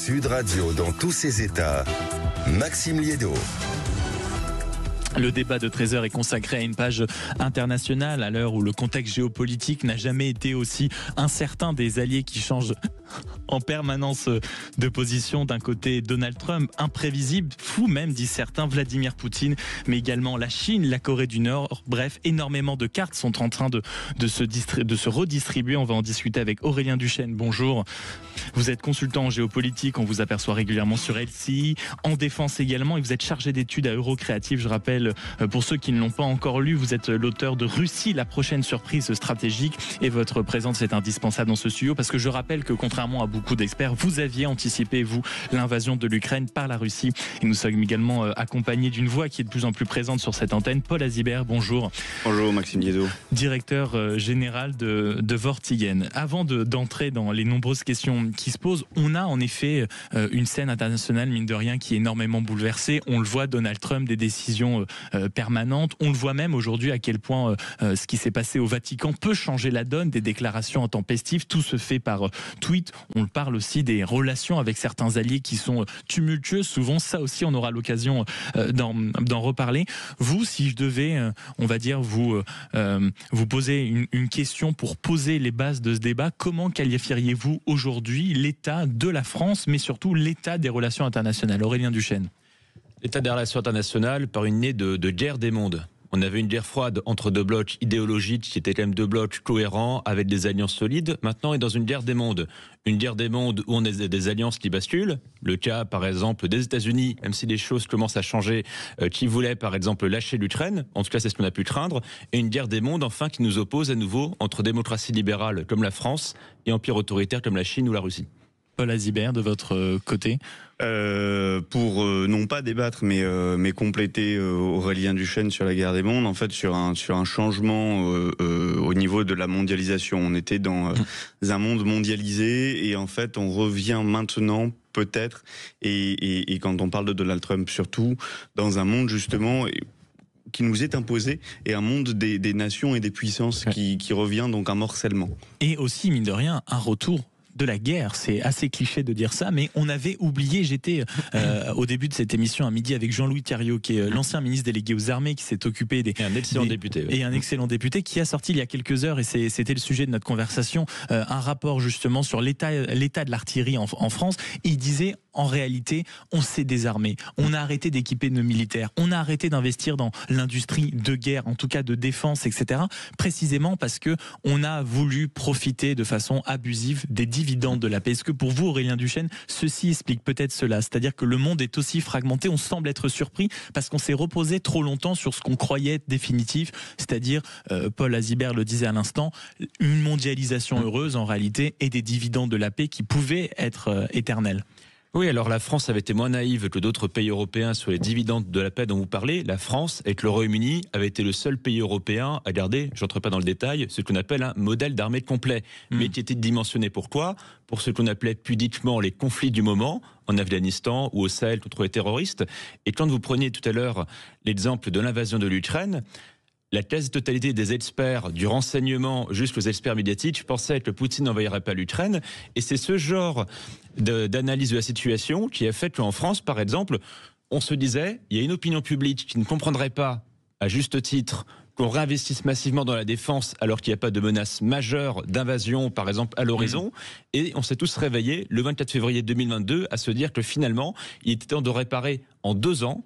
Sud Radio dans tous ses états, Maxime Liédo. Le débat de 13h est consacré à une page internationale à l'heure où le contexte géopolitique n'a jamais été aussi incertain, des alliés qui changent en permanence de position. D'un côté, Donald Trump, imprévisible, fou même, disent certains, Vladimir Poutine, mais également la Chine, la Corée du Nord. Bref, énormément de cartes sont en train de se redistribuer. On va en discuter avec Aurélien Duchesne. Bonjour. Vous êtes consultant en géopolitique, on vous aperçoit régulièrement sur LCI, en défense également, et vous êtes chargé d'études à Eurocréatif. Je rappelle, pour ceux qui ne l'ont pas encore lu, vous êtes l'auteur de Russie, la prochaine surprise stratégique, et votre présence est indispensable dans ce studio, parce que je rappelle que contrairement à beaucoup d'experts, vous aviez anticipé, vous, l'invasion de l'Ukraine par la Russie. Et nous sommes également accompagnés d'une voix qui est de plus en plus présente sur cette antenne, Paul Azibert, bonjour. Bonjour Maxime Liédo. Directeur général de Vortigen. Avant d'entrer dans les nombreuses questions qui se posent, on a en effet une scène internationale, mine de rien, qui est énormément bouleversée. On le voit, Donald Trump, des décisions permanentes. On le voit même aujourd'hui à quel point ce qui s'est passé au Vatican peut changer la donne, des déclarations intempestives. Tout se fait par tweet. On parle aussi des relations avec certains alliés qui sont tumultueuses. Souvent, ça aussi, on aura l'occasion d'en reparler. Vous, si je devais, on va dire, vous poser une question pour poser les bases de ce débat, comment qualifieriez-vous aujourd'hui l'état de la France, mais surtout l'état des relations internationales? Aurélien Duchesne. L'état des relations internationales par une née de guerre des mondes. On avait une guerre froide entre deux blocs idéologiques qui étaient quand même deux blocs cohérents avec des alliances solides. Maintenant, on est dans une guerre des mondes. Une guerre des mondes où on a des alliances qui basculent. Le cas, par exemple, des États-Unis, même si les choses commencent à changer, qui voulaient, par exemple, lâcher l'Ukraine. En tout cas, c'est ce qu'on a pu craindre. Et une guerre des mondes, enfin, qui nous oppose à nouveau entre démocratie libérale comme la France et empire autoritaire comme la Chine ou la Russie. Paul Azibert, de votre côté? Pour non pas débattre mais compléter Aurélien Duchesne sur la guerre des mondes, en fait sur un changement au niveau de la mondialisation. On était dans un monde mondialisé et en fait on revient maintenant peut-être et quand on parle de Donald Trump surtout dans un monde justement qui nous est imposé, et un monde des nations et des puissances qui revient, donc un morcellement. Et aussi, mine de rien, un retour de la guerre. C'est assez cliché de dire ça, mais on avait oublié, j'étais au début de cette émission à midi avec Jean-Louis Thériault, qui est l'ancien ministre délégué aux armées, qui s'est occupé et un excellent député. Et un excellent député, qui a sorti il y a quelques heures, et c'était le sujet de notre conversation, un rapport justement sur l'état de l'artillerie en France. Et il disait, en réalité, on s'est désarmé. On a arrêté d'équiper nos militaires. On a arrêté d'investir dans l'industrie de guerre, en tout cas de défense, etc. Précisément parce que on a voulu profiter de façon abusive des dividendes de la paix. Est-ce que pour vous, Aurélien Duchesne, ceci explique peut-être cela? C'est-à-dire que le monde est aussi fragmenté. On semble être surpris parce qu'on s'est reposé trop longtemps sur ce qu'on croyait être définitif. C'est-à-dire, Paul Azibert le disait à l'instant, une mondialisation heureuse en réalité et des dividendes de la paix qui pouvaient être éternels. Oui, alors la France avait été moins naïve que d'autres pays européens sur les dividendes de la paix dont vous parlez. La France, avec le Royaume-Uni, avait été le seul pays européen à garder, je n'entre pas dans le détail, ce qu'on appelle un modèle d'armée complet, mais qui était dimensionné pour quoi? Pour ce qu'on appelait pudiquement les conflits du moment, en Afghanistan ou au Sahel contre les terroristes. Et quand vous preniez tout à l'heure l'exemple de l'invasion de l'Ukraine, la quasi-totalité des experts du renseignement jusqu'aux experts médiatiques pensaient que Poutine n'envahirait pas l'Ukraine. Et c'est ce genre d'analyse de la situation qui a fait qu'en France, par exemple, on se disait, il y a une opinion publique qui ne comprendrait pas, à juste titre, qu'on réinvestisse massivement dans la défense alors qu'il n'y a pas de menace majeure d'invasion, par exemple, à l'horizon. Et on s'est tous réveillés le 24 février 2022 à se dire que finalement, il était temps de réparer en 2 ans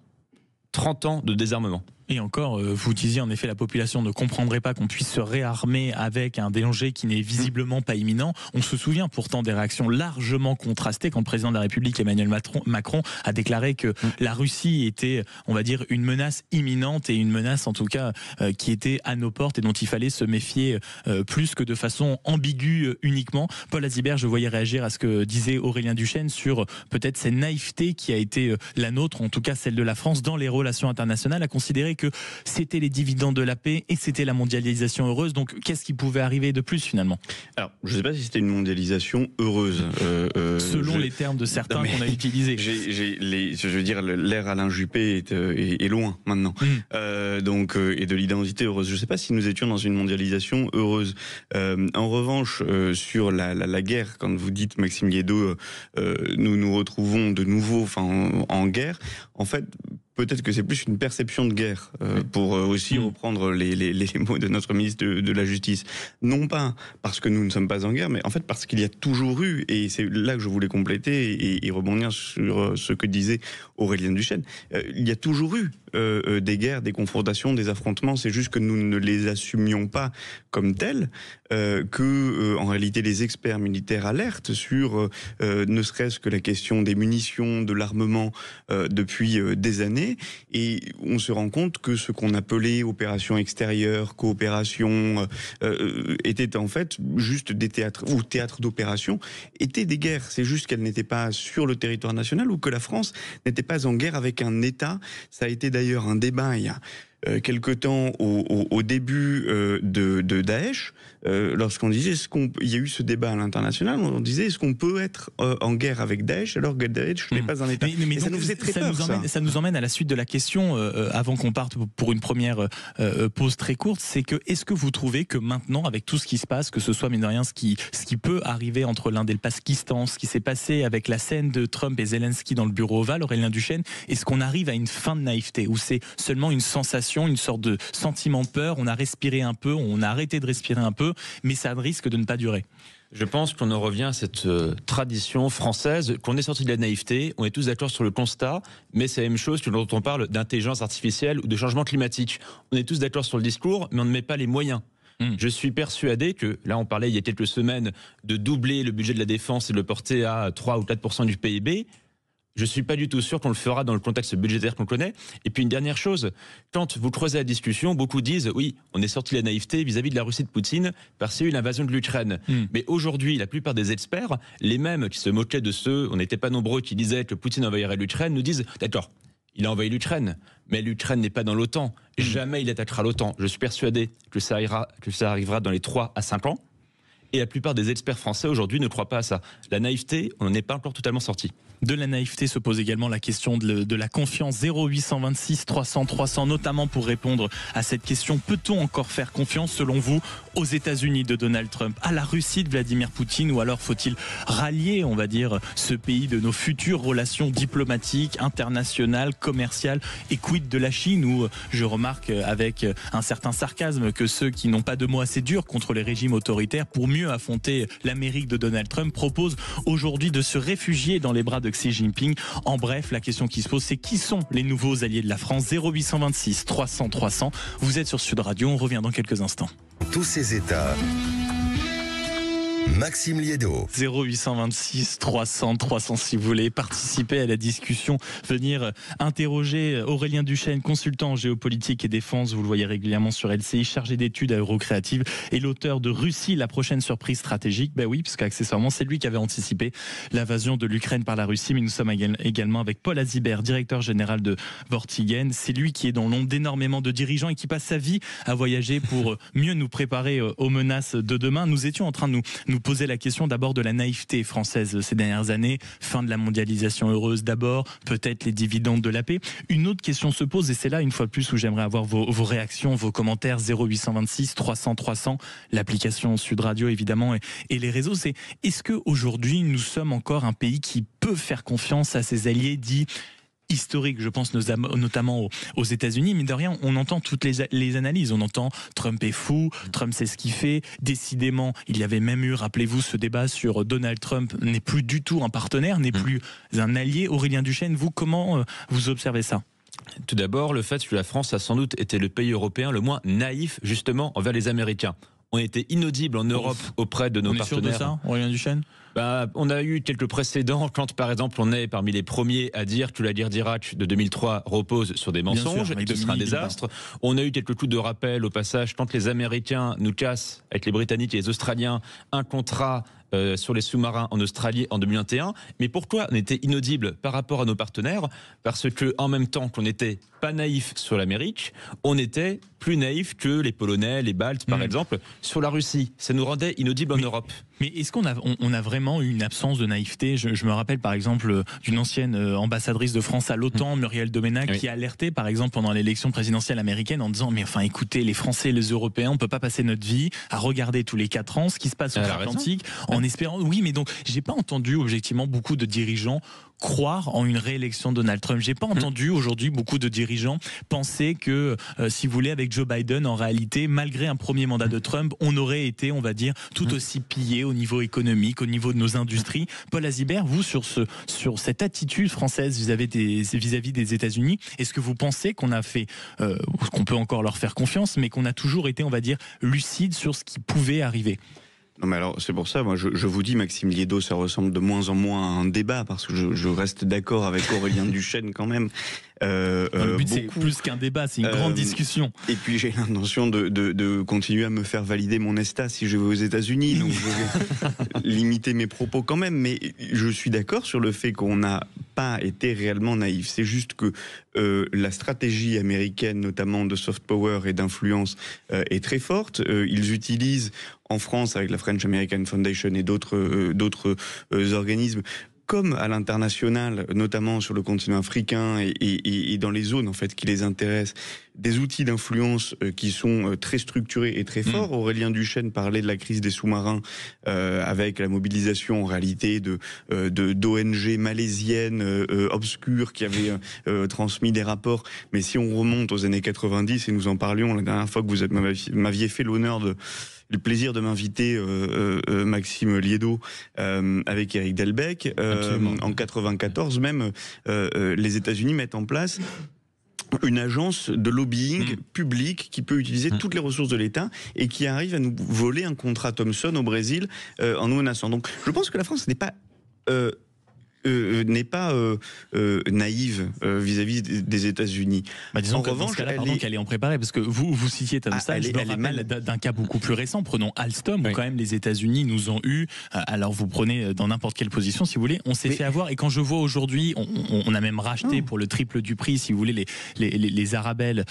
30 ans de désarmement. Et encore, vous disiez en effet, la population ne comprendrait pas qu'on puisse se réarmer avec un danger qui n'est visiblement pas imminent. On se souvient pourtant des réactions largement contrastées quand le président de la République, Emmanuel Macron, a déclaré que la Russie était, on va dire, une menace imminente et une menace en tout cas qui était à nos portes et dont il fallait se méfier plus que de façon ambiguë uniquement. Paul Azibert, je voyais réagir à ce que disait Aurélien Duchesne sur peut-être cette naïveté qui a été la nôtre, en tout cas celle de la France, dans les relations internationales, à considérer considérait que c'était les dividendes de la paix et c'était la mondialisation heureuse. Donc qu'est-ce qui pouvait arriver de plus finalement? Alors, je ne sais pas si c'était une mondialisation heureuse. Selon les termes de certains qu'on a utilisés. Je veux dire, l'ère Alain Juppé est loin maintenant. Donc, et de l'identité heureuse. Je ne sais pas si nous étions dans une mondialisation heureuse. En revanche, sur la guerre, quand vous dites, Maxime Liédot, nous nous retrouvons de nouveau en guerre, en fait, peut-être que c'est plus une perception de guerre, pour aussi reprendre les mots de notre ministre de la Justice. Non pas parce que nous ne sommes pas en guerre, mais en fait parce qu'il y a toujours eu, et c'est là que je voulais compléter et rebondir sur ce que disait Aurélien Duchesne, il y a toujours eu des guerres, des confrontations, des affrontements, c'est juste que nous ne les assumions pas comme tels, en réalité les experts militaires alertent sur ne serait-ce que la question des munitions, de l'armement depuis des années. Et on se rend compte que ce qu'on appelait opération extérieure, coopération, était en fait juste des théâtres, ou théâtres d'opération, étaient des guerres. C'est juste qu'elles n'étaient pas sur le territoire national, ou que la France n'était pas en guerre avec un État. Ça a été d'ailleurs un débat il y a quelque temps au début de Daesh, lorsqu'on disait, il y a eu ce débat à l'international, on disait, est-ce qu'on peut être en guerre avec Daesh alors que Daesh n'est pas un État? Mais ça nous faisait très peur, ça nous emmène à la suite de la question, avant qu'on parte pour une première pause très courte, c'est que, est-ce que vous trouvez que maintenant, avec tout ce qui se passe, que ce soit, mine de rien, ce qui peut arriver entre l'Inde et le Pakistan, ce qui s'est passé avec la scène de Trump et Zelensky dans le bureau ovale, Aurélien Duchesne, est-ce qu'on arrive à une fin de naïveté, où c'est seulement une sensation, une sorte de sentiment de peur, on a respiré un peu, on a arrêté de respirer un peu, mais ça risque de ne pas durer? Je pense qu'on en revient à cette tradition française, qu'on est sorti de la naïveté, on est tous d'accord sur le constat, mais c'est la même chose que quand on parle d'intelligence artificielle ou de changement climatique. On est tous d'accord sur le discours, mais on ne met pas les moyens. Je suis persuadé que, là on parlait il y a quelques semaines de doubler le budget de la défense et de le porter à 3 ou 4% du PIB, je suis pas du tout sûr qu'on le fera dans le contexte budgétaire qu'on connaît. Et puis une dernière chose, quand vous creusez la discussion, beaucoup disent oui, on est sorti de la naïveté vis-à-vis de la Russie de Poutine parce qu'il y a eu l'invasion de l'Ukraine. Mais aujourd'hui, la plupart des experts, les mêmes qui se moquaient de ceux, on n'était pas nombreux, qui disaient que Poutine envahirait l'Ukraine, nous disent d'accord, il a envahi l'Ukraine, mais l'Ukraine n'est pas dans l'OTAN. Jamais il attaquera l'OTAN. Je suis persuadé que ça arrivera dans les 3 à 5 ans. Et la plupart des experts français aujourd'hui ne croient pas à ça. La naïveté, on n'en est pas encore totalement sorti. De la naïveté se pose également la question de la confiance. 0826 300 300, notamment pour répondre à cette question. Peut-on encore faire confiance, selon vous, aux États-Unis de Donald Trump, à la Russie de Vladimir Poutine, ou alors faut-il rallier, on va dire, ce pays de nos futures relations diplomatiques, internationales, commerciales, et quid de la Chine, où je remarque avec un certain sarcasme que ceux qui n'ont pas de mots assez durs contre les régimes autoritaires, pour mieux affronter l'Amérique de Donald Trump, proposent aujourd'hui de se réfugier dans les bras de Xi Jinping. En bref, la question qui se pose, c'est qui sont les nouveaux alliés de la France? 0826 300 300. Vous êtes sur Sud Radio, on revient dans quelques instants. Tous ces États. Maxime Liédot. 0826 300 300 si vous voulez participer à la discussion, venir interroger Aurélien Duchesne, consultant en géopolitique et défense, vous le voyez régulièrement sur LCI, chargé d'études à Eurocréative et l'auteur de Russie, la prochaine surprise stratégique. Ben oui, parce qu'accessoirement c'est lui qui avait anticipé l'invasion de l'Ukraine par la Russie, mais nous sommes également avec Paul Azibert, directeur général de Vortigen. C'est lui qui est dans l'ombre d'énormément de dirigeants et qui passe sa vie à voyager pour mieux nous préparer aux menaces de demain. Nous étions en train de nous poser la question d'abord de la naïveté française ces dernières années, fin de la mondialisation heureuse d'abord, peut-être les dividendes de la paix. Une autre question se pose, et c'est là une fois de plus où j'aimerais avoir vos réactions, vos commentaires. 0826 300 300, l'application Sud Radio évidemment et les réseaux. C'est, est-ce qu'aujourd'hui nous sommes encore un pays qui peut faire confiance à ses alliés dits historique, je pense notamment aux États-Unis, mais de rien, on entend toutes les analyses. On entend Trump est fou, Trump sait ce qu'il fait. Décidément, il y avait même eu, rappelez-vous, ce débat sur Donald Trump n'est plus du tout un partenaire, n'est plus un allié. Aurélien Duchesne, vous, comment vous observez ça? Tout d'abord, le fait que la France a sans doute été le pays européen le moins naïf, justement, envers les Américains. On était inaudible en Europe auprès de nos partenaires. On est sûr de ça, Aurélien Duchesne? On a eu quelques précédents quand, par exemple, on est parmi les premiers à dire que la guerre d'Irak de 2003 repose sur des mensonges et que ce sera un désastre. On a eu quelques coups de rappel au passage quand les Américains nous cassent, avec les Britanniques et les Australiens, un contrat sur les sous-marins en Australie en 2021. Mais pourquoi on était inaudible par rapport à nos partenaires? Parce que, en même temps qu'on n'était pas naïf sur l'Amérique, on était plus naïf que les Polonais, les Baltes, par exemple, sur la Russie. Ça nous rendait inaudibles en Europe. Mais est-ce qu'on a vraiment eu une absence de naïveté? Je me rappelle par exemple d'une ancienne ambassadrice de France à l'OTAN, Muriel Domenech, qui a alerté par exemple pendant l'élection présidentielle américaine en disant mais enfin écoutez, les Français et les Européens, on peut pas passer notre vie à regarder tous les 4 ans ce qui se passe sur l'Atlantique en espérant. Oui, mais donc j'ai pas entendu objectivement beaucoup de dirigeants croire en une réélection de Donald Trump. J'ai pas entendu aujourd'hui beaucoup de dirigeants penser que, si vous voulez, avec Joe Biden, en réalité, malgré un premier mandat de Trump, on aurait été, on va dire, tout aussi pillé au niveau économique, au niveau de nos industries. Paul Azibert, vous, sur cette attitude française vis-à-vis des États-Unis, est-ce que vous pensez qu'on a fait, qu'on peut encore leur faire confiance, mais qu'on a toujours été, on va dire, lucide sur ce qui pouvait arriver? Non mais alors c'est pour ça, moi je vous dis, Maxime Liédot, ça ressemble de moins en moins à un débat parce que je reste d'accord avec Aurélien Duchesne quand même. Le but c'est plus qu'un débat, c'est une grande discussion. Et puis j'ai l'intention de continuer à me faire valider mon ESTA si je vais aux États-Unis, donc je vais limiter mes propos quand même. Mais je suis d'accord sur le fait qu'on n'a pas été réellement naïf. C'est juste que la stratégie américaine, notamment de soft power et d'influence, est très forte. Ils utilisent en France, avec la French American Foundation et d'autres organismes, comme à l'international, notamment sur le continent africain et dans les zones en fait qui les intéressent, des outils d'influence qui sont très structurés et très forts. Aurélien Duchesne parlait de la crise des sous-marins avec la mobilisation en réalité d'ONG malaisiennes obscures qui avaient transmis des rapports. Mais si on remonte aux années 90, et nous en parlions la dernière fois que vous m'aviez fait le plaisir de m'inviter, Maxime Liédot, avec Éric Delbecq. En 94 même, les États-Unis mettent en place une agence de lobbying public qui peut utiliser toutes les ressources de l'État et qui arrive à nous voler un contrat Thomson au Brésil en nous menaçant. Donc je pense que la France n'est pas naïve vis-à-vis des États-Unis. Disons en revanche, qu'elle est en préparée, parce que vous citiez Thomson, je me rappelle d'un cas beaucoup plus récent, prenons Alstom, où quand même les États-Unis nous ont eu, alors vous prenez dans n'importe quelle position si vous voulez, on s'est fait avoir, et quand je vois aujourd'hui, on a même racheté pour le triple du prix, si vous voulez, les Arabelles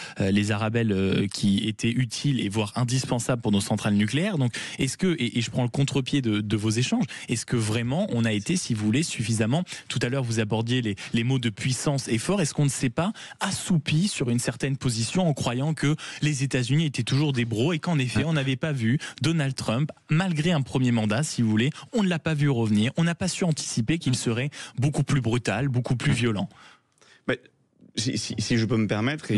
qui étaient utiles et voire indispensables pour nos centrales nucléaires. Donc est-ce que, et je prends le contre-pied de vos échanges, est-ce que vraiment on a été, si vous voulez, suffisamment, tout à l'heure vous abordiez les mots de puissance et fort, est-ce qu'on ne s'est pas assoupi sur une certaine position en croyant que les États-Unis étaient toujours des bros et qu'en effet on n'avait pas vu Donald Trump, malgré un premier mandat si vous voulez, on ne l'a pas vu revenir, on n'a pas su anticiper qu'il serait beaucoup plus brutal, beaucoup plus violent? Si je peux me permettre, et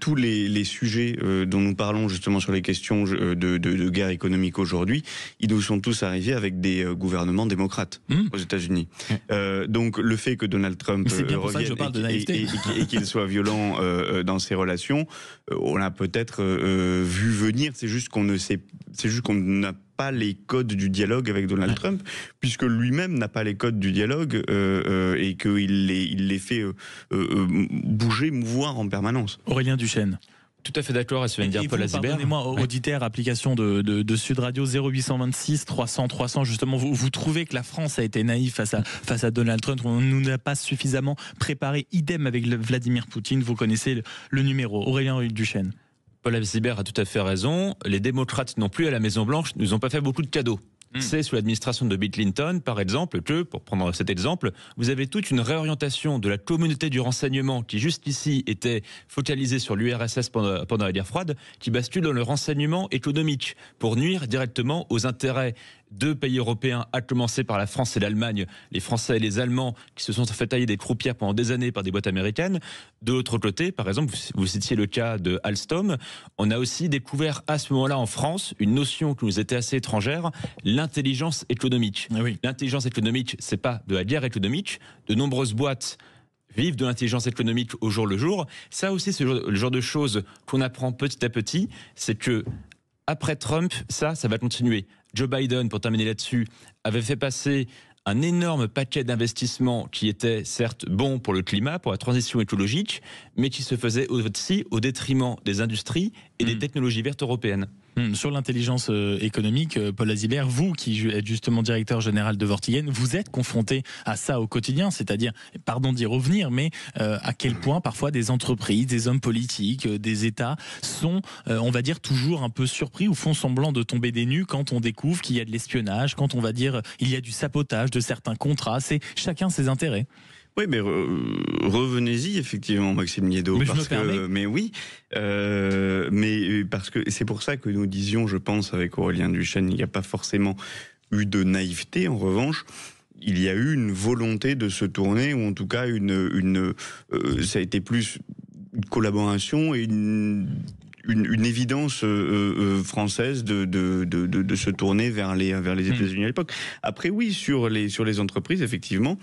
tous les sujets dont nous parlons justement sur les questions de guerre économique aujourd'hui, ils nous sont tous arrivés avec des gouvernements démocrates aux États-Unis. Donc le fait que Donald Trump revienne et qu'il soit violent dans ses relations, on l'a peut-être vu venir. C'est juste qu'on n'a pas les codes du dialogue avec Donald Trump, puisque lui-même n'a pas les codes du dialogue et qu'il les fait bouger, mouvoir en permanence. Aurélien Duchesne. Tout à fait d'accord, et ce vient de dire Paul Azibert. Pardonnez-moi, auditaire, application de Sud Radio 0826 300 300. Justement, vous trouvez que la France a été naïve face à Donald Trump, on ne nous a pas suffisamment préparé. Idem avec Vladimir Poutine. Vous connaissez le numéro. Aurélien Duchesne. Paul Azibert a tout à fait raison. Les démocrates non plus à la Maison-Blanche nous ont pas fait beaucoup de cadeaux. C'est sous l'administration de Bill Clinton, par exemple, que, pour prendre cet exemple, vous avez toute une réorientation de la communauté du renseignement qui jusqu'ici était focalisée sur l'URSS pendant la guerre froide, qui bascule dans le renseignement économique pour nuire directement aux intérêts de pays européens, à commencer par la France et l'Allemagne, les Français et les Allemands qui se sont fait tailler des croupières pendant des années par des boîtes américaines. De l'autre côté, par exemple, vous citiez le cas de Alstom, on a aussi découvert à ce moment-là en France une notion qui nous était assez étrangère, l'intelligence économique. Oui. L'intelligence économique, c'est pas de la guerre économique. De nombreuses boîtes vivent de l'intelligence économique au jour le jour. Ça aussi, c'est le genre de choses qu'on apprend petit à petit, c'est que après Trump, ça va continuer. Joe Biden, pour terminer là-dessus, avait fait passer un énorme paquet d'investissements qui était certes bon pour le climat, pour la transition écologique, mais qui se faisait aussi au détriment des industries et des technologies vertes européennes. Sur l'intelligence économique, Paul Azibert, vous qui êtes justement directeur général de Vortigen, vous êtes confronté à ça au quotidien, c'est-à-dire, pardon d'y revenir, mais à quel point parfois des entreprises, des hommes politiques, des États sont, on va dire, toujours un peu surpris ou font semblant de tomber des nues quand on découvre qu'il y a de l'espionnage, quand on va dire il y a du sabotage de certains contrats, c'est chacun ses intérêts. Oui, mais revenez-y effectivement, Maxime Niedo. Mais oui, mais parce que c'est pour ça que nous disions, je pense, avec Aurélien Duchesne, il n'y a pas forcément eu de naïveté. En revanche, il y a eu une volonté de se tourner, ou en tout cas ça a été plus une collaboration et une évidence française de se tourner vers les États-Unis à l'époque. Après, oui, sur les entreprises, effectivement.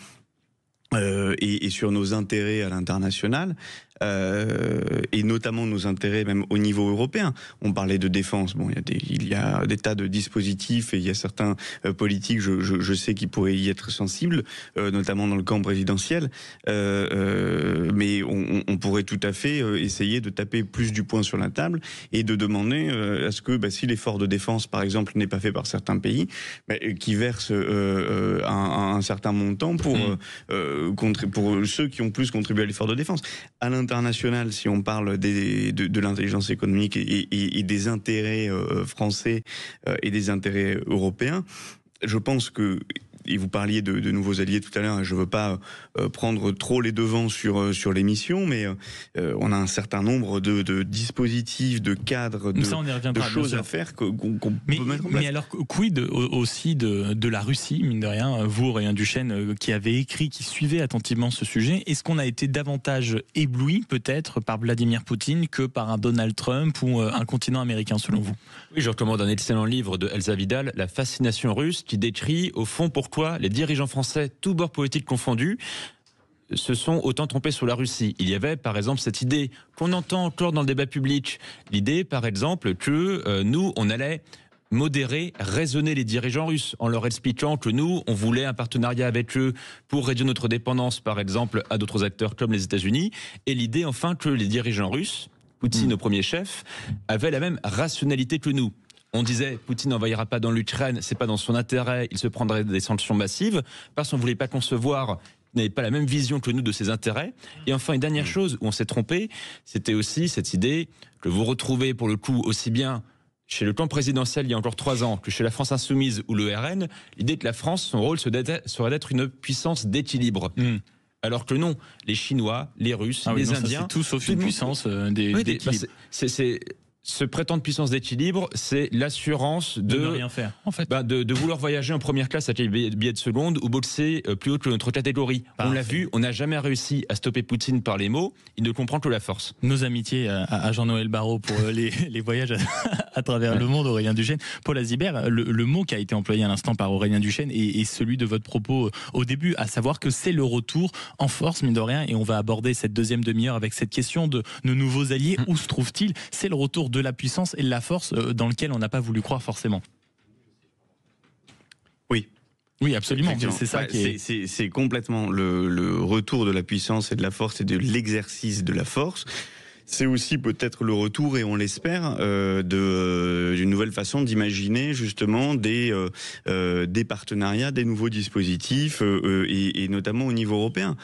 Et sur nos intérêts à l'international, et notamment nos intérêts même au niveau européen. On parlait de défense. Bon, il y a des tas de dispositifs et il y a certains politiques, je sais, qui pourraient y être sensibles, notamment dans le camp présidentiel. Mais on pourrait tout à fait essayer de taper plus du poing sur la table et de demander à ce que, si l'effort de défense, par exemple, n'est pas fait par certains pays, qui versent un certain montant pour ceux qui ont plus contribué à l'effort de défense. À l'international, si on parle de l'intelligence économique et des intérêts français et des intérêts européens, je pense que, et vous parliez de nouveaux alliés tout à l'heure, je ne veux pas prendre trop les devants sur l'émission, mais on a un certain nombre de dispositifs, de cadres, de choses à faire qu'on peut mettre en place. Mais alors, quid aussi de la Russie, mine de rien, vous, Aurélien Duchesne, qui avez écrit, qui suivez attentivement ce sujet, est-ce qu'on a été davantage ébloui, peut-être, par Vladimir Poutine que par un Donald Trump ou un continent américain, selon vous? Oui, je recommande un excellent livre de Elsa Vidal, La fascination russe, qui décrit, au fond, pourquoi les dirigeants français, tous bords politiques confondus, se sont autant trompés sur la Russie. Il y avait, par exemple, cette idée qu'on entend encore dans le débat public, l'idée, par exemple, que nous, on allait modérer, raisonner les dirigeants russes en leur expliquant que nous, on voulait un partenariat avec eux pour réduire notre dépendance, par exemple, à d'autres acteurs comme les États-Unis, et l'idée, enfin, que les dirigeants russes, Poutine au premier chef, avaient la même rationalité que nous. On disait, Poutine n'envahira pas dans l'Ukraine, c'est pas dans son intérêt, il se prendrait des sanctions massives, parce qu'on voulait pas concevoir, n'avait pas la même vision que nous de ses intérêts. Et enfin, une dernière chose où on s'est trompé, c'était aussi cette idée que vous retrouvez pour le coup aussi bien chez le camp présidentiel il y a encore 3 ans que chez la France Insoumise ou le RN, l'idée que la France, son rôle serait d'être une puissance d'équilibre. Alors que non, les Chinois, les Russes, les Indiens... C'est tout sauf une puissance d'équilibre. Ce prétendre puissance d'équilibre, c'est l'assurance de ne rien faire, en fait. De vouloir voyager en première classe avec les billets de seconde ou boxer plus haut que notre catégorie. Parfait. On l'a vu, on n'a jamais réussi à stopper Poutine par les mots, il ne comprend que la force. Nos amitiés à Jean-Noël Barrot pour les voyages à travers le monde, Aurélien Duchesne. Paul Azibert, le mot qui a été employé à l'instant par Aurélien Duchesne est celui de votre propos au début, à savoir que c'est le retour en force, mine de rien, et on va aborder cette deuxième demi-heure avec cette question de nos nouveaux alliés. Où se trouvent-ils? C'est le retour de la puissance et de la force dans lequel on n'a pas voulu croire forcément. Oui, absolument. C'est ça c'est complètement le retour de la puissance et de la force et de l'exercice de la force. C'est aussi peut-être le retour, et on l'espère, d'une nouvelle façon d'imaginer justement des partenariats, des nouveaux dispositifs, et notamment au niveau européen.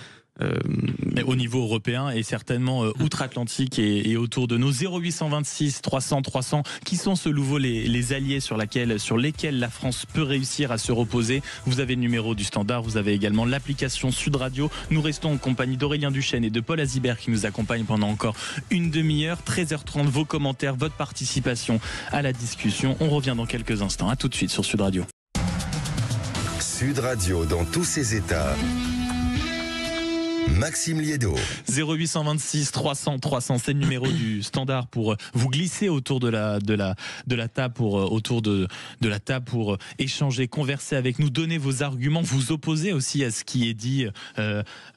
Au niveau européen et certainement outre-Atlantique et autour de nos 0826 300 300 qui sont ce nouveau les alliés sur lesquels la France peut réussir à se reposer. Vous avez le numéro du standard, vous avez également l'application Sud Radio. Nous restons en compagnie d'Aurélien Duchesne et de Paul Azibert qui nous accompagnent pendant encore une demi-heure. 13h30, vos commentaires, votre participation à la discussion. On revient dans quelques instants. À tout de suite sur Sud Radio. Sud Radio dans tous ses états. Maxime Liédo. 0826 300 300, c'est le numéro du standard pour vous glisser autour de la table pour échanger, converser avec nous, donner vos arguments, vous opposer aussi à ce qui est dit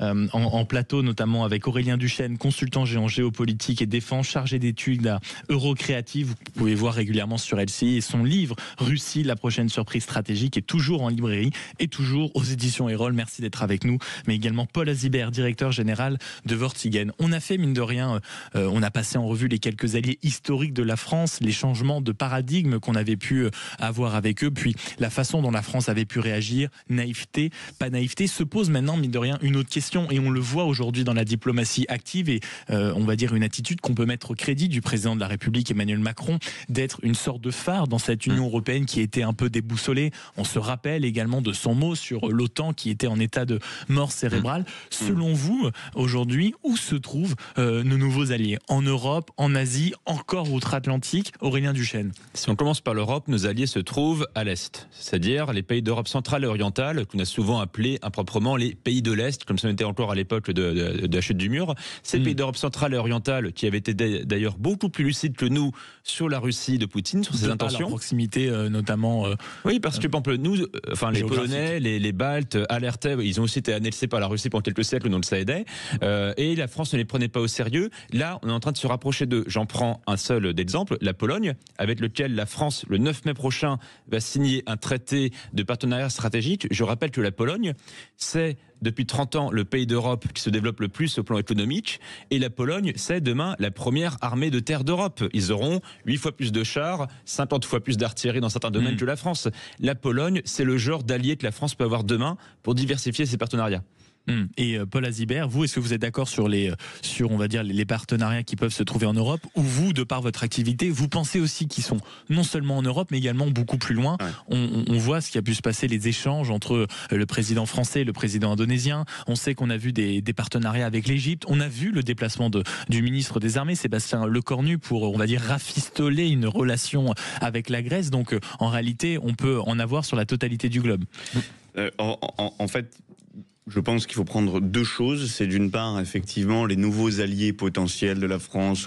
en plateau, notamment avec Aurélien Duchesne, consultant en géopolitique et défense, chargé d'études à Eurocréative. Vous pouvez voir régulièrement sur LCI, et son livre Russie, la prochaine surprise stratégique, est toujours en librairie et toujours aux éditions Erol. Merci d'être avec nous. Mais également Paul Azibert, directeur général de Vortigen. On a fait, mine de rien, on a passé en revue les quelques alliés historiques de la France, les changements de paradigme qu'on avait pu avoir avec eux, puis la façon dont la France avait pu réagir, naïveté, pas naïveté. Se pose maintenant, mine de rien, une autre question, et on le voit aujourd'hui dans la diplomatie active, et on va dire une attitude qu'on peut mettre au crédit du président de la République Emmanuel Macron, d'être une sorte de phare dans cette Union européenne qui était un peu déboussolée. On se rappelle également de son mot sur l'OTAN qui était en état de mort cérébrale. Selon vous, aujourd'hui, où se trouvent nos nouveaux alliés? En Europe, en Asie, encore outre-Atlantique? Aurélien Duchesne. Si on commence par l'Europe, nos alliés se trouvent à l'Est, c'est-à-dire les pays d'Europe centrale et orientale, qu'on a souvent appelés improprement les pays de l'Est, comme ça on était encore à l'époque de la chute du mur. Ces pays d'Europe centrale et orientale, qui avaient été d'ailleurs beaucoup plus lucides que nous sur la Russie de Poutine, sur ses intentions. Leur proximité, notamment. Oui, parce que par exemple, nous, les Polonais, les Baltes alertaient, ils ont aussi été annexés par la Russie pendant quelques siècles, donc ça aidait. Et la France ne les prenait pas au sérieux. Là, on est en train de se rapprocher d'eux. J'en prends un seul d'exemple, la Pologne, avec lequel la France, le 9 mai prochain, va signer un traité de partenariat stratégique. Je rappelle que la Pologne, c'est depuis 30 ans le pays d'Europe qui se développe le plus au plan économique, et la Pologne, c'est demain la première armée de terre d'Europe. Ils auront 8 fois plus de chars, 50 fois plus d'artillerie dans certains domaines que la France. La Pologne, c'est le genre d'allié que la France peut avoir demain pour diversifier ses partenariats. Et Paul Azibert, vous, est-ce que vous êtes d'accord sur on va dire, les partenariats qui peuvent se trouver en Europe, ou vous, de par votre activité, vous pensez aussi qu'ils sont non seulement en Europe, mais également beaucoup plus loin? On voit ce qui a pu se passer, les échanges entre le président français et le président indonésien. On sait qu'on a vu des partenariats avec l'Égypte. On a vu le déplacement du ministre des Armées, Sébastien Lecornu, pour, on va dire, rafistoler une relation avec la Grèce. Donc, en réalité, on peut en avoir sur la totalité du globe. En fait, je pense qu'il faut prendre deux choses. C'est d'une part, effectivement, les nouveaux alliés potentiels de la France,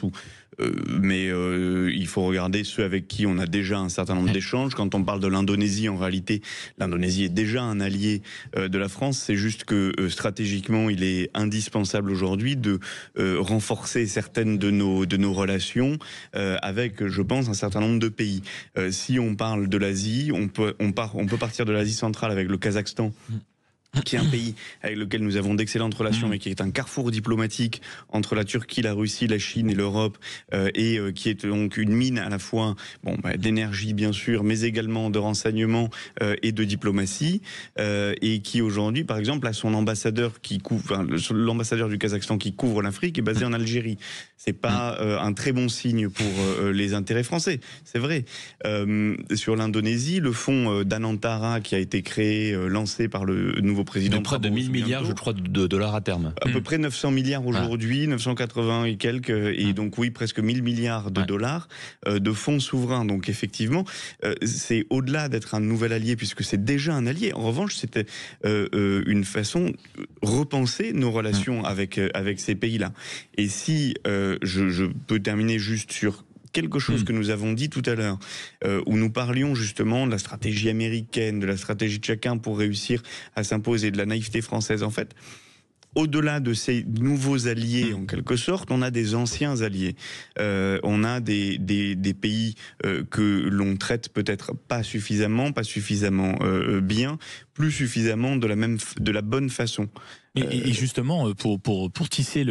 mais il faut regarder ceux avec qui on a déjà un certain nombre d'échanges. Quand on parle de l'Indonésie, en réalité, l'Indonésie est déjà un allié de la France. C'est juste que stratégiquement, il est indispensable aujourd'hui de renforcer certaines de nos relations avec, je pense, un certain nombre de pays. Si on parle de l'Asie, on peut partir de l'Asie centrale avec le Kazakhstan, qui est un pays avec lequel nous avons d'excellentes relations, mais qui est un carrefour diplomatique entre la Turquie, la Russie, la Chine et l'Europe, et qui est donc une mine à la fois d'énergie bien sûr, mais également de renseignement et de diplomatie, et qui aujourd'hui, par exemple, a son ambassadeur l'ambassadeur du Kazakhstan qui couvre l'Afrique est basé en Algérie. C'est pas un très bon signe pour les intérêts français, c'est vrai. Sur l'Indonésie, le fonds d'Anantara qui a été créé, lancé par le nouveau président. De près de 1000 milliards, je crois, de dollars à terme. À peu près 900 milliards aujourd'hui, 980 et quelques, et donc oui, presque 1000 milliards de dollars de fonds souverains. Donc effectivement, c'est au-delà d'être un nouvel allié, puisque c'est déjà un allié. En revanche, c'était une façon de repenser nos relations avec ces pays-là. Et si je peux terminer juste sur quelque chose que nous avons dit tout à l'heure, où nous parlions justement de la stratégie américaine, de la stratégie de chacun pour réussir à s'imposer, de la naïveté française. En fait, au-delà de ces nouveaux alliés, en quelque sorte, on a des anciens alliés. On a des pays que l'on traite peut-être pas suffisamment bien, plus suffisamment de la bonne façon. Et justement, pour tisser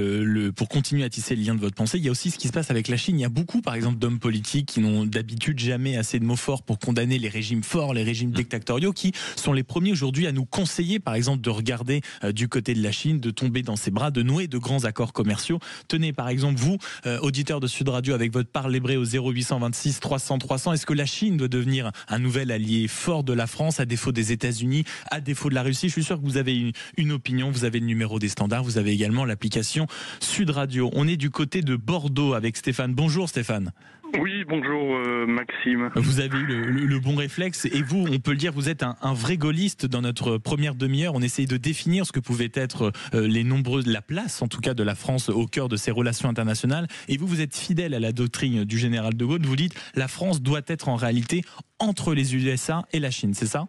pour continuer à tisser le lien de votre pensée, il y a aussi ce qui se passe avec la Chine. Il y a beaucoup, par exemple, d'hommes politiques qui n'ont d'habitude jamais assez de mots forts pour condamner les régimes forts, les régimes dictatoriaux, qui sont les premiers aujourd'hui à nous conseiller, par exemple, de regarder du côté de la Chine, de tomber dans ses bras, de nouer de grands accords commerciaux. Tenez, par exemple, vous, auditeur de Sud Radio, avec votre parle hébreu au 0826 300 300, est-ce que la Chine doit devenir un nouvel allié fort de la France, à défaut des États-Unis, à défaut de la Russie? Je suis sûr que vous avez une opinion, vous avez le numéro des standards, vous avez également l'application Sud Radio. On est du côté de Bordeaux avec Stéphane. Bonjour Stéphane. Oui, bonjour Maxime. Vous avez eu le bon réflexe et vous, on peut le dire, vous êtes un vrai gaulliste. Dans notre première demi-heure, on essaye de définir ce que pouvaient être la place en tout cas de la France au cœur de ces relations internationales. Et vous êtes fidèle à la doctrine du général de Gaulle. Vous dites la France doit être en réalité entre les USA et la Chine, c'est ça ?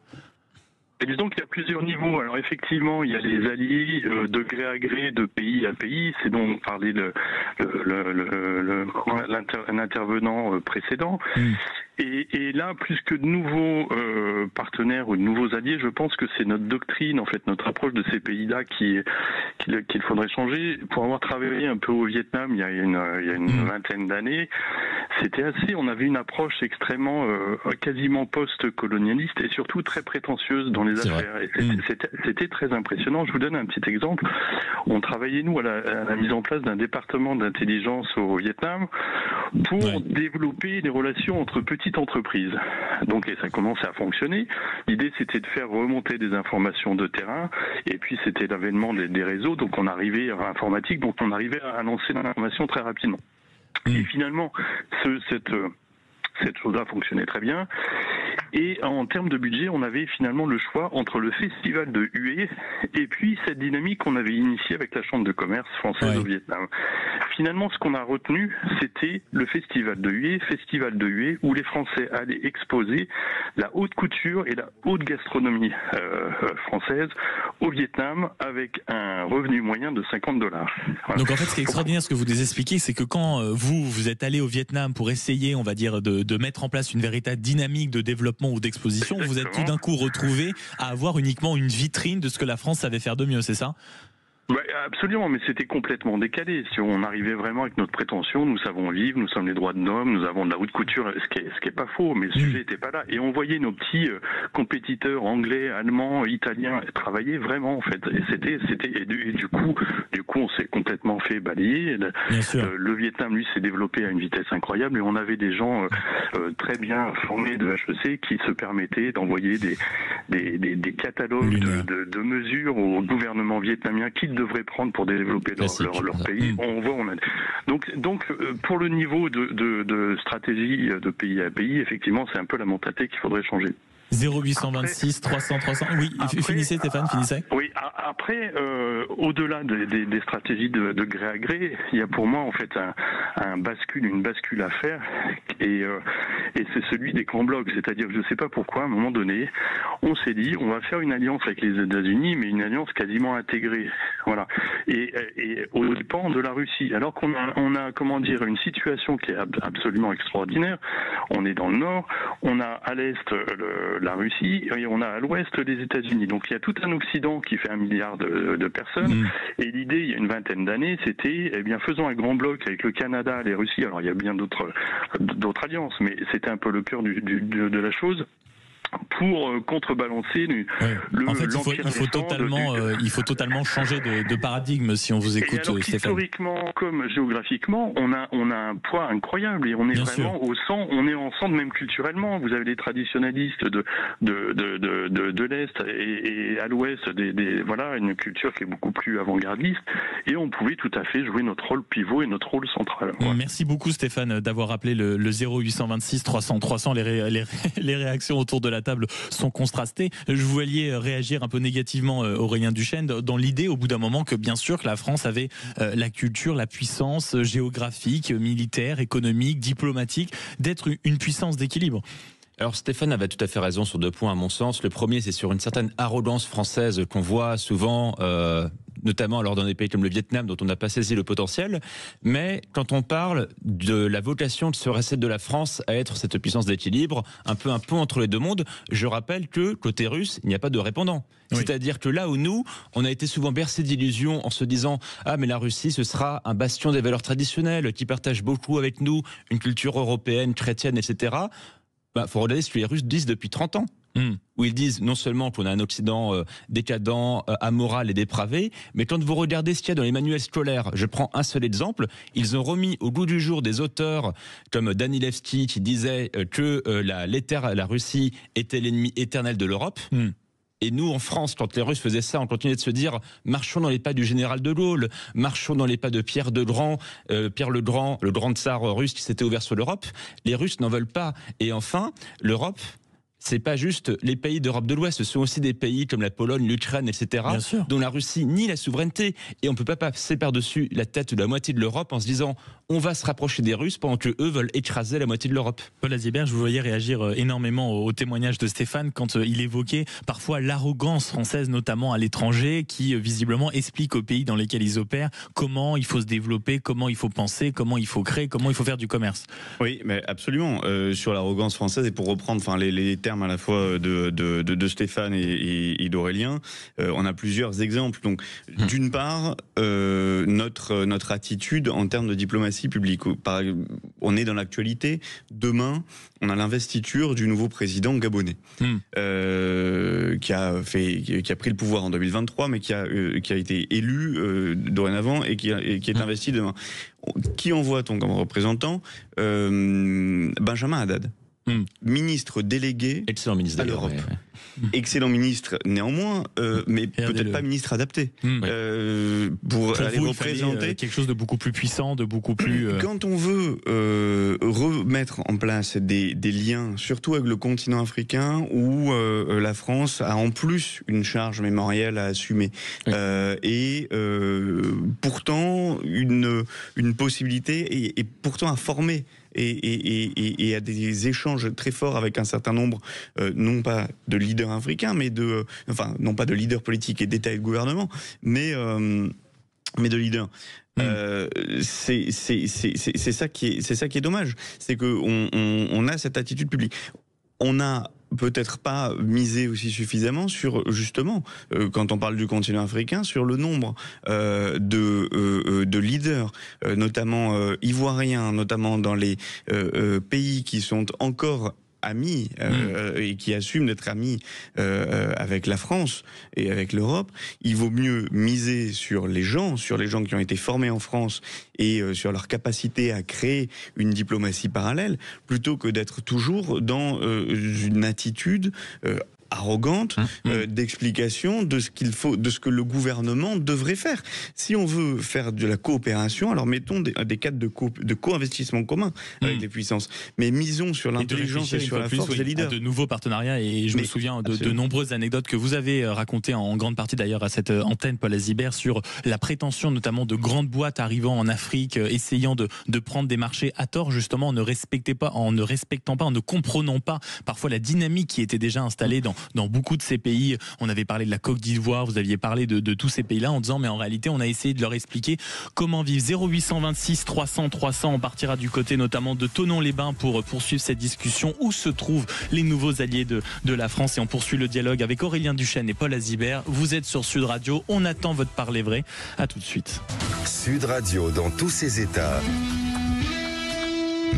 Et disons qu'il y a plusieurs niveaux. Alors effectivement, il y a les alliés de gré à gré, de pays à pays. C'est dont parlait l'intervenant précédent. Et là, plus que de nouveaux partenaires ou de nouveaux alliés, je pense que c'est notre doctrine, en fait, notre approche de ces pays-là qu'il faudrait changer. Pour avoir travaillé un peu au Vietnam il y a une vingtaine d'années, on avait une approche extrêmement, quasiment post-colonialiste et surtout très prétentieuse dans les affaires. Et c'était très impressionnant. Je vous donne un petit exemple. On travaillait, nous, à la mise en place d'un département d'intelligence au Vietnam pour développer des relations entre petites entreprises. Donc, et ça commençait à fonctionner. L'idée, c'était de faire remonter des informations de terrain. Et puis, c'était l'avènement des réseaux. Donc, on arrivait à l'informatique. Donc, on arrivait à lancer l'information très rapidement. Et finalement, cette chose-là fonctionnait très bien. Et en termes de budget, on avait finalement le choix entre le festival de Hue et puis cette dynamique qu'on avait initiée avec la Chambre de commerce française au Vietnam. Finalement, ce qu'on a retenu, c'était le festival de Hue, où les Français allaient exposer la haute couture et la haute gastronomie française au Vietnam avec un revenu moyen de $50. Voilà. Donc en fait, ce qui est extraordinaire, ce que vous nous expliquez, c'est que quand vous êtes allé au Vietnam pour essayer, on va dire, de mettre en place une véritable dynamique de développement ou d'exposition, vous êtes tout d'un coup retrouvé à avoir uniquement une vitrine de ce que la France savait faire de mieux, c'est ça ? Ouais, absolument, mais c'était complètement décalé. Si on arrivait vraiment avec notre prétention, nous savons vivre, nous sommes les droits de l'homme, nous avons de la haute couture, ce qui est pas faux, mais le sujet n'était pas là. Et on voyait nos petits compétiteurs anglais, allemands, italiens travailler vraiment, en fait. Et du coup, on s'est complètement fait balayer. Le Vietnam, lui, s'est développé à une vitesse incroyable et on avait des gens très bien formés de HEC qui se permettaient d'envoyer des catalogues de mesures au gouvernement vietnamien qu'ils devraient prendre pour développer leur pays. Donc pour le niveau de stratégie de pays à pays, effectivement, c'est un peu la mentalité qu'il faudrait changer. 0826 300 300. Oui, finissez Stéphane, finissez. Oui, après, au-delà des stratégies de gré à gré, il y a pour moi en fait une bascule à faire, et c'est celui des grands blocs. C'est-à-dire que je ne sais pas pourquoi, à un moment donné, on s'est dit, on va faire une alliance avec les États-Unis, mais une alliance quasiment intégrée. Voilà. Et au dépend de la Russie. Alors qu'on a comment dire, une situation qui est absolument extraordinaire. On est dans le nord, on a à l'est la Russie et on a à l'ouest les États-Unis. Donc il y a tout un Occident qui fait 1 milliard de personnes. Et l'idée, il y a une vingtaine d'années, c'était, faisons un grand bloc avec le Canada, les Russies. Alors il y a bien d'autres alliances, mais c'était un peu le cœur de la chose. Pour contrebalancer en fait, il faut totalement changer de paradigme si on vous écoute, alors Stéphane. Historiquement comme géographiquement, on a un poids incroyable et on est vraiment au centre, on est en centre même culturellement. Vous avez les traditionalistes de l'Est et à l'Ouest voilà, une culture qui est beaucoup plus avant-gardiste et on pouvait tout à fait jouer notre rôle pivot et notre rôle central. Voilà. Merci beaucoup Stéphane d'avoir rappelé le 0826 300 300. Les réactions autour de la table sont contrastées. Je vous voyais réagir un peu négativement, Aurélien Duchesne, dans l'idée au bout d'un moment que bien sûr que la France avait la culture, la puissance géographique, militaire, économique, diplomatique, d'être une puissance d'équilibre. Alors Stéphane avait tout à fait raison sur 2 points à mon sens. Le premier, c'est sur une certaine arrogance française qu'on voit souvent, notamment alors dans des pays comme le Vietnam dont on n'a pas saisi le potentiel. Mais quand on parle de la vocation de ce recette de la France à être cette puissance d'équilibre, un peu un pont entre les deux mondes, je rappelle que côté russe, il n'y a pas de répondant. Oui. C'est-à-dire que là où nous, on a été souvent bercés d'illusions en se disant « Ah mais la Russie, ce sera un bastion des valeurs traditionnelles qui partage beaucoup avec nous, une culture européenne, chrétienne, etc. » Faut regarder ce que les Russes disent depuis 30 ans. Où ils disent non seulement qu'on a un Occident décadent, amoral et dépravé, mais quand vous regardez ce qu'il y a dans les manuels scolaires, je prends un seul exemple, ils ont remis au goût du jour des auteurs comme Danilevski qui disait que la Russie était l'ennemi éternel de l'Europe. Et nous, en France, quand les Russes faisaient ça, on continuait de se dire marchons dans les pas du général de Gaulle, marchons dans les pas de Pierre le Grand, le grand tsar russe qui s'était ouvert sur l'Europe. Les Russes n'en veulent pas. Et enfin, l'Europe, c'est pas juste les pays d'Europe de l'Ouest, ce sont aussi des pays comme la Pologne, l'Ukraine, etc., dont la Russie nie la souveraineté. Et on ne peut pas passer par-dessus la tête de la moitié de l'Europe en se disant on va se rapprocher des Russes pendant qu'eux veulent écraser la moitié de l'Europe. Paul Azibert, je vous voyais réagir énormément au témoignage de Stéphane quand il évoquait parfois l'arrogance française, notamment à l'étranger, qui visiblement explique aux pays dans lesquels ils opèrent comment il faut se développer, comment il faut penser, comment il faut créer, comment il faut faire du commerce. Oui, mais absolument. Sur l'arrogance française, et pour reprendre les termes à la fois de Stéphane et d'Aurélien, on a plusieurs exemples. Donc, d'une part, notre attitude en termes de diplomatie publique. On est dans l'actualité. Demain, on a l'investiture du nouveau président gabonais, qui a pris le pouvoir en 2023, mais qui a été élu dorénavant et qui est investi demain. Qui envoie-t-on comme représentant? Benjamin Haddad. Ministre délégué à l'Europe. Excellent ministre néanmoins, mais peut-être pas ministre adapté pour aller représenter quelque chose de beaucoup plus puissant, de beaucoup plus... Quand on veut remettre en place des liens, surtout avec le continent africain, où la France a en plus une charge mémorielle à assumer, et pourtant une possibilité, et pourtant à former et à des échanges très forts avec un certain nombre, non pas de leaders africains, mais non pas de leaders politiques et d'État et de gouvernement, mais de leaders. C'est ça qui est dommage, c'est que on a cette attitude publique. On a peut-être pas misé aussi suffisamment sur, justement, quand on parle du continent africain, sur le nombre de leaders, notamment ivoiriens, notamment dans les pays qui sont encore amis et qui assument d'être amis avec la France et avec l'Europe. Il vaut mieux miser sur les gens qui ont été formés en France et sur leur capacité à créer une diplomatie parallèle, plutôt que d'être toujours dans une attitude arrogante d'explication de ce qu'il faut, de ce que le gouvernement devrait faire. Si on veut faire de la coopération, alors mettons des cadres de co-investissement commun avec les puissances, mais misons sur l'intelligence et sur la force des leaders. De nouveaux partenariats, et je me souviens de nombreuses anecdotes que vous avez racontées en grande partie d'ailleurs à cette antenne, Paul Azibert, sur la prétention notamment de grandes boîtes arrivant en Afrique, essayant de prendre des marchés à tort, justement en ne respectant pas, en ne comprenant pas parfois la dynamique qui était déjà installée dans beaucoup de ces pays. On avait parlé de la Côte d'Ivoire, vous aviez parlé de tous ces pays-là en disant mais en réalité on a essayé de leur expliquer comment vivre. 0826 300 300, on partira du côté notamment de Thonon-les-Bains pour poursuivre cette discussion. Où se trouvent les nouveaux alliés de la France? Et on poursuit le dialogue avec Aurélien Duchesne et Paul Azibert. Vous êtes sur Sud Radio, on attend votre parler vrai. À tout de suite. Sud Radio dans tous ses états.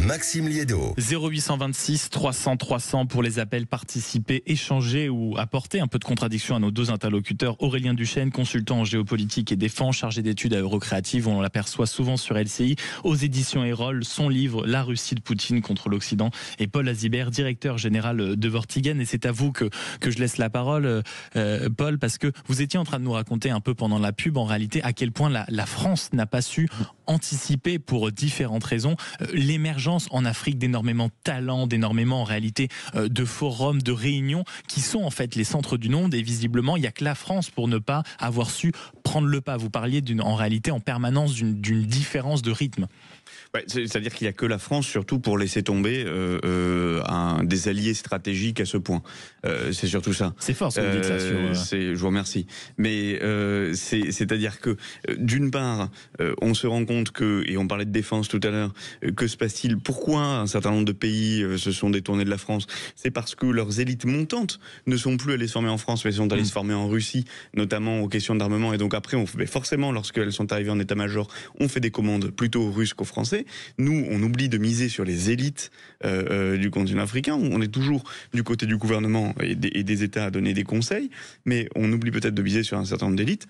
Maxime Liédo. 0826 300 300 pour les appels, participer, échanger ou apporter un peu de contradiction à nos deux interlocuteurs. Aurélien Duchesne, consultant en géopolitique et défense, chargé d'études à Eurocréative, on l'aperçoit souvent sur LCI, aux éditions Erol, son livre La Russie de Poutine contre l'Occident, et Paul Azibert, directeur général de Vortigern. Et c'est à vous que je laisse la parole, Paul, parce que vous étiez en train de nous raconter un peu pendant la pub, en réalité, à quel point la France n'a pas su anticiper, pour différentes raisons, l'émergence en Afrique d'énormément de talents, d'énormément en réalité de forums, de réunions qui sont en fait les centres du monde, et visiblement il n'y a que la France pour ne pas avoir su prendre le pas. Vous parliez en réalité en permanence d'une différence de rythme. Ouais, c'est-à-dire qu'il n'y a que la France, surtout, pour laisser tomber des alliés stratégiques à ce point. C'est surtout ça. C'est fort ce que vous dites là. Je vous remercie. Mais c'est-à-dire que, d'une part, on se rend compte que, et on parlait de défense tout à l'heure, que se passe-t-il? Pourquoi un certain nombre de pays se sont détournés de la France? C'est parce que leurs élites montantes ne sont plus allées se former en France, mais sont allées se former en Russie, notamment aux questions d'armement. Et donc après, forcément, lorsqu'elles sont arrivées en état-major, on fait des commandes plutôt aux Russes qu'aux Français. Nous, on oublie de miser sur les élites du continent africain. On est toujours du côté du gouvernement et des États à donner des conseils, mais on oublie peut-être de miser sur un certain nombre d'élites.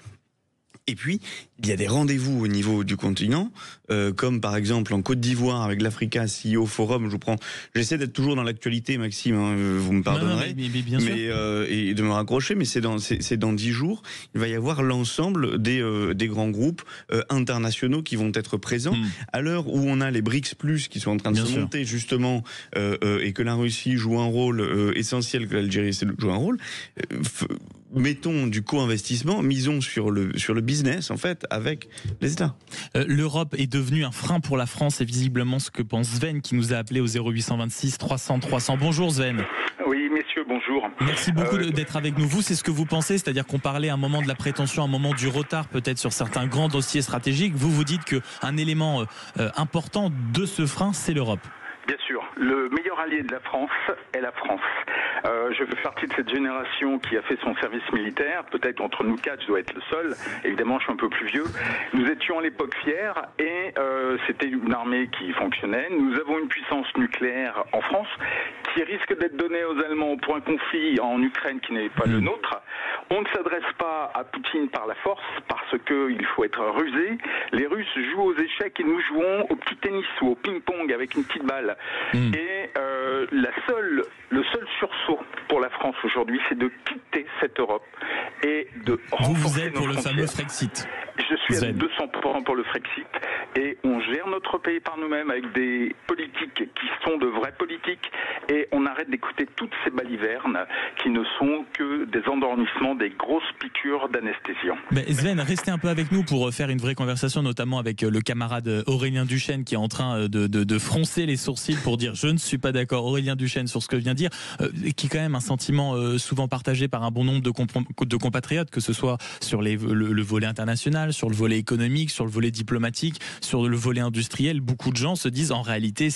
Et puis, il y a des rendez-vous au niveau du continent, comme par exemple en Côte d'Ivoire avec l'Africa CEO Forum. J'essaie d'être toujours dans l'actualité, Maxime, hein, vous me pardonnerez, mais bien sûr. Et de me raccrocher, mais c'est dans 10 jours, il va y avoir l'ensemble des grands groupes internationaux qui vont être présents. À l'heure où on a les BRICS+, qui sont en train de se monter justement, et que la Russie joue un rôle essentiel, que l'Algérie joue un rôle, mettons du co-investissement, misons sur le business en fait avec les États. L'Europe est devenue un frein pour la France, c'est visiblement ce que pense Sven qui nous a appelé au 0826 300 300. Bonjour Sven. Oui messieurs, bonjour. Merci beaucoup d'être avec nous. Vous, c'est ce que vous pensez, c'est-à-dire qu'on parlait à un moment de la prétention, à un moment du retard peut-être sur certains grands dossiers stratégiques. Vous dites qu'un élément important de ce frein, c'est l'Europe. Bien sûr, le meilleur allié de la France est la France. Je fais partie de cette génération qui a fait son service militaire. Peut-être entre nous quatre, je dois être le seul. Évidemment, je suis un peu plus vieux. Nous étions à l'époque fiers et c'était une armée qui fonctionnait. Nous avons une puissance nucléaire en France qui risque d'être donnée aux Allemands pour un conflit en Ukraine qui n'est pas le nôtre. On ne s'adresse pas à Poutine par la force parce qu'il faut être rusé. Les Russes jouent aux échecs et nous jouons au petit tennis ou au ping-pong avec une petite balle. Et le seul sursaut pour la France aujourd'hui, c'est de quitter cette Europe et de renforcer Vous êtes pour nos le frontières. fameux Frexit. Je suis à 200% pour le Frexit et on gère notre pays par nous-mêmes avec des politiques qui sont de vraies politiques et on arrête d'écouter toutes ces balivernes qui ne sont que des endormissements, des grosses piqûres d'anesthésiant. Sven, restez un peu avec nous pour faire une vraie conversation, notamment avec le camarade Aurélien Duchesne qui est en train de froncer les sourcils pour dire je ne suis pas d'accord, Aurélien Duchesne, sur ce que vient de dire, qui est quand même un sentiment souvent partagé par un bon nombre de compatriotes, que ce soit sur le volet international, sur le volet économique, sur le volet diplomatique, sur le volet industriel. Beaucoup de gens se disent en réalité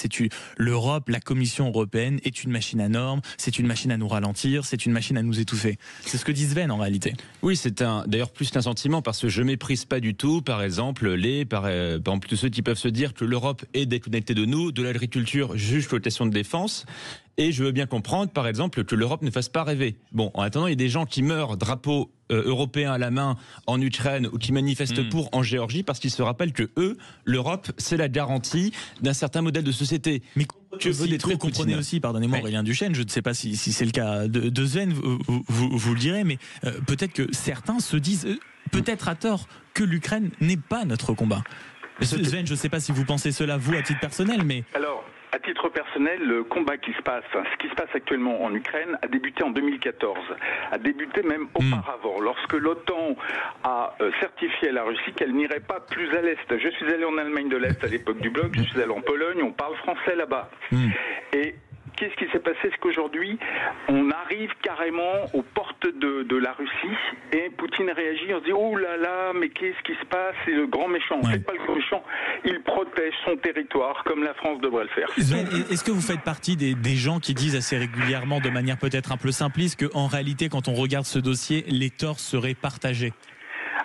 l'Europe, la Commission européenne est une machine à normes, c'est une machine à nous ralentir, c'est une machine à nous étouffer. C'est ce que dit Sven en réalité. Oui, c'est d'ailleurs plus qu'un sentiment, parce que je méprise pas du tout, par exemple, par exemple, tous ceux qui peuvent se dire que l'Europe est déconnectée de nous, de l'agriculture jusqu'aux questions de défense. Et je veux bien comprendre, par exemple, que l'Europe ne fasse pas rêver. Bon, en attendant, il y a des gens qui meurent, drapeau européen à la main, en Ukraine, ou qui manifestent pour en Géorgie, parce qu'ils se rappellent que l'Europe, c'est la garantie d'un certain modèle de société. Mais que veut détruire Poutine. Comprenez aussi, pardonnez-moi Aurélien Duchesne, je ne sais pas si c'est le cas de Sven, vous le direz, mais peut-être que certains se disent, peut-être à tort, que l'Ukraine n'est pas notre combat. Sven, je ne sais pas si vous pensez cela, vous, à titre personnel, mais... Alors, à titre personnel, le combat ce qui se passe actuellement en Ukraine a débuté en 2014, a débuté même auparavant, lorsque l'OTAN a certifié à la Russie qu'elle n'irait pas plus à l'Est. Je suis allé en Allemagne de l'Est à l'époque du bloc, je suis allé en Pologne, on parle français là-bas. Et qu'est-ce qui s'est passé? C'est qu'aujourd'hui, on arrive carrément aux portes de la Russie et Poutine réagit, on se dit « Oh là là, mais qu'est-ce qui se passe? C'est le grand méchant. » C'est pas le grand méchant, il protège son territoire comme la France devrait le faire. Sven, est-ce que vous faites partie des gens qui disent assez régulièrement, de manière peut-être un peu simpliste, qu'en réalité, quand on regarde ce dossier, les torts seraient partagés?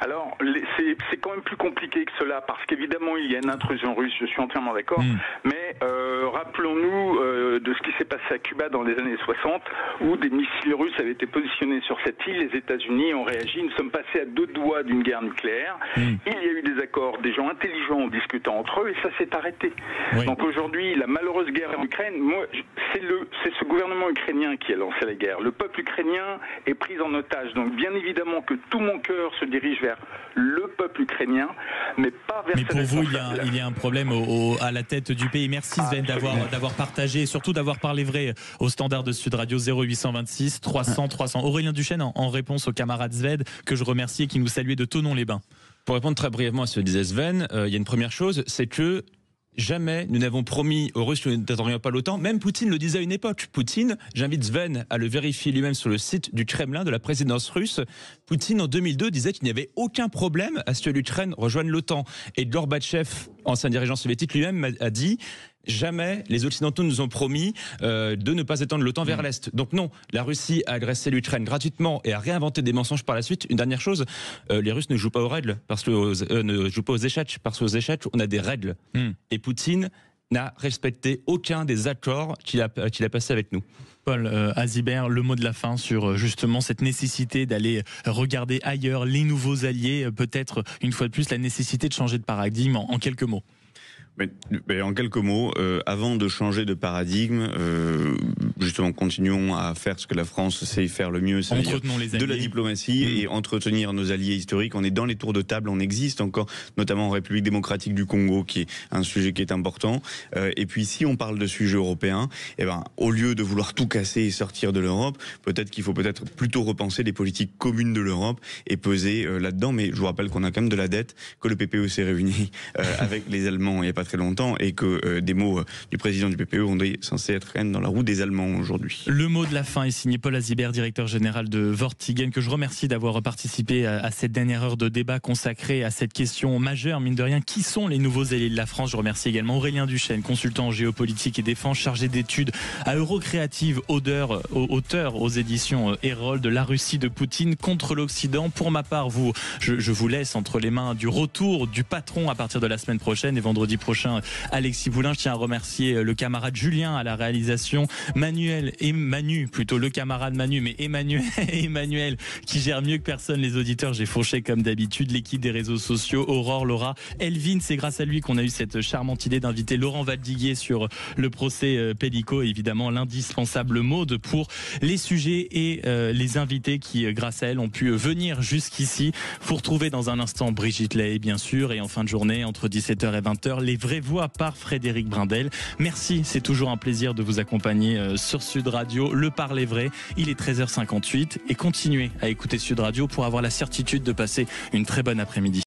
Alors, c'est quand même plus compliqué que cela, parce qu'évidemment, il y a une intrusion russe, je suis entièrement d'accord, mais rappelons-nous de ce qui s'est passé à Cuba dans les années 60, où des missiles russes avaient été positionnés sur cette île, les États-Unis ont réagi, nous sommes passés à 2 doigts d'une guerre nucléaire, il y a eu des accords, des gens intelligents ont discuté entre eux, et ça s'est arrêté. Donc aujourd'hui, la malheureuse guerre en Ukraine, c'est ce gouvernement ukrainien qui a lancé la guerre. Le peuple ukrainien est pris en otage, donc bien évidemment que tout mon cœur se dirige vers le peuple ukrainien, mais pas vers... Mais pour vous, il y a un problème à la tête du pays. Merci Sven d'avoir partagé et surtout d'avoir parlé vrai au standard de Sud Radio 0826 300 300. Aurélien Duchesne, en réponse au camarade Sven, que je remercie et qui nous saluait de Thonon-les-Bains. Pour répondre très brièvement à ce que disait Sven, il y a une première chose, c'est que jamais nous n'avons promis aux Russes que nous n'intégrerions pas l'OTAN. Même Poutine le disait à une époque. Poutine, j'invite Sven à le vérifier lui-même sur le site du Kremlin, de la présidence russe. Poutine, en 2002, disait qu'il n'y avait aucun problème à ce que l'Ukraine rejoigne l'OTAN. Et Gorbatchev, ancien dirigeant soviétique, lui-même a dit... Jamais les Occidentaux nous ont promis de ne pas étendre l'OTAN vers l'Est. Donc non, la Russie a agressé l'Ukraine gratuitement et a réinventé des mensonges par la suite. Une dernière chose, les Russes ne jouent pas aux règles, ne jouent pas aux échecs, parce qu'aux échecs, on a des règles. Et Poutine n'a respecté aucun des accords qu'il a passés avec nous. Paul Azibert, le mot de la fin sur justement cette nécessité d'aller regarder ailleurs les nouveaux alliés, peut-être une fois de plus la nécessité de changer de paradigme en quelques mots. Mais en quelques mots, avant de changer de paradigme, justement, continuons à faire ce que la France sait faire le mieux, c'est-à-dire de la diplomatie et entretenir nos alliés historiques. On est dans les tours de table, on existe encore, notamment en République démocratique du Congo, qui est un sujet qui est important. Et puis, si on parle de sujets européens, au lieu de vouloir tout casser et sortir de l'Europe, peut-être qu'il faut plutôt repenser les politiques communes de l'Europe et peser là-dedans. Mais je vous rappelle qu'on a quand même de la dette, que le PPE s'est réuni avec les Allemands il n'y a pas très longtemps et que des mots du président du PPE ont censé être quand même dans la roue des Allemands aujourd'hui. Le mot de la fin est signé Paul Azibert, directeur général de Vortigen, que je remercie d'avoir participé à cette dernière heure de débat consacrée à cette question majeure, mine de rien. Qui sont les nouveaux alliés de la France? Je remercie également Aurélien Duchesne, consultant en géopolitique et défense, chargé d'études à Eurocréative, auteur aux éditions Hérold, de la Russie de Poutine contre l'Occident. Pour ma part, je vous laisse entre les mains du retour du patron à partir de la semaine prochaine et vendredi prochain Alexis Boulin. Je tiens à remercier le camarade Julien à la réalisation, le camarade Manu, mais Emmanuel qui gère mieux que personne les auditeurs. J'ai fourché comme d'habitude l'équipe des réseaux sociaux, Aurore, Laura, Elvin. C'est grâce à lui qu'on a eu cette charmante idée d'inviter Laurent Valdiguier sur le procès Pellico, et évidemment l'indispensable Maud pour les sujets et les invités qui, grâce à elle, ont pu venir jusqu'ici. Vous retrouvez dans un instant Brigitte Lay, bien sûr, et en fin de journée, entre 17h et 20h, les vraies voix par Frédéric Brindel. Merci, c'est toujours un plaisir de vous accompagner sur Sud Radio. Le Parler Vrai, il est 13h58 et continuez à écouter Sud Radio pour avoir la certitude de passer une très bonne après-midi.